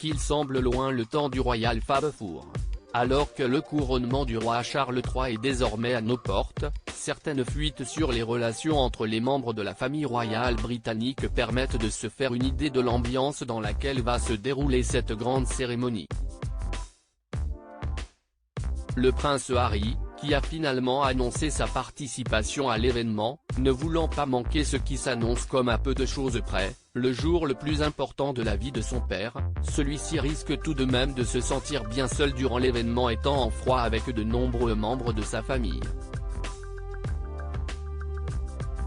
qu'il semble loin le temps du Royal Fab Four. Alors que le couronnement du roi Charles III est désormais à nos portes, certaines fuites sur les relations entre les membres de la famille royale britannique permettent de se faire une idée de l'ambiance dans laquelle va se dérouler cette grande cérémonie. Le prince Harry, qui a finalement annoncé sa participation à l'événement, ne voulant pas manquer ce qui s'annonce comme à peu de choses près, le jour le plus important de la vie de son père, celui-ci risque tout de même de se sentir bien seul durant l'événement étant en froid avec de nombreux membres de sa famille.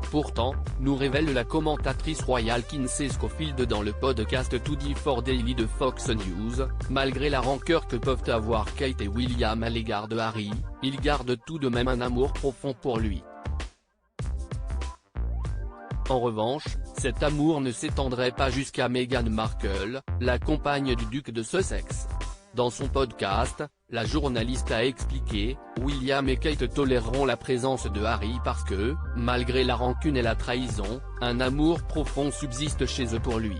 Pourtant, nous révèle la commentatrice royale Kinsey Schofield dans le podcast Today for Daily de Fox News, malgré la rancœur que peuvent avoir Kate et William à l'égard de Harry, ils gardent tout de même un amour profond pour lui. En revanche, cet amour ne s'étendrait pas jusqu'à Meghan Markle, la compagne du duc de Sussex. Dans son podcast, la journaliste a expliqué, William et Kate toléreront la présence de Harry parce que, malgré la rancune et la trahison, un amour profond subsiste chez eux pour lui.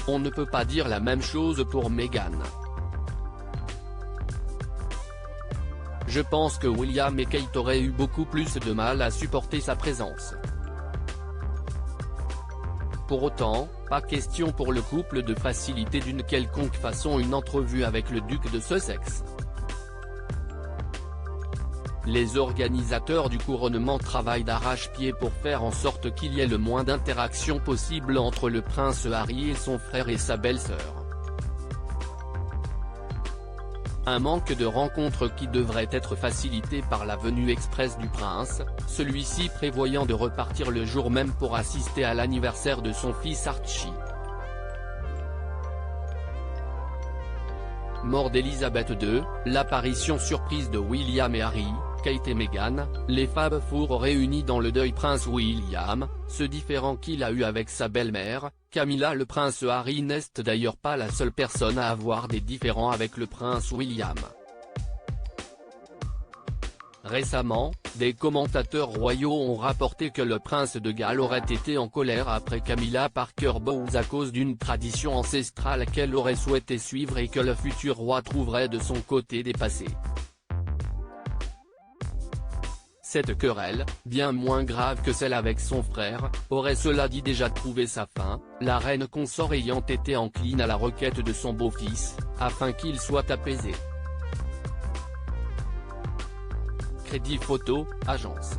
On ne peut pas dire la même chose pour Meghan. Je pense que William et Kate auraient eu beaucoup plus de mal à supporter sa présence. Pour autant, pas question pour le couple de faciliter d'une quelconque façon une entrevue avec le duc de Sussex. Les organisateurs du couronnement travaillent d'arrache-pied pour faire en sorte qu'il y ait le moins d'interactions possible entre le prince Harry et son frère et sa belle-sœur. Un manque de rencontres qui devrait être facilité par la venue express du prince, celui-ci prévoyant de repartir le jour même pour assister à l'anniversaire de son fils Archie. Mort d'Élisabeth II, l'apparition surprise de William et Harry, Kate et Meghan, les Fab Four réunis dans le deuil prince William, ce différend qu'il a eu avec sa belle-mère, Camilla. Le prince Harry n'est d'ailleurs pas la seule personne à avoir des différends avec le prince William. Récemment, des commentateurs royaux ont rapporté que le prince de Galles aurait été en colère après Camilla Parker Bowles à cause d'une tradition ancestrale qu'elle aurait souhaité suivre et que le futur roi trouverait de son côté dépassée. Cette querelle, bien moins grave que celle avec son frère, aurait cela dit déjà trouvé sa fin, la reine consort ayant été encline à la requête de son beau-fils, afin qu'il soit apaisé. Crédit Photo, agence.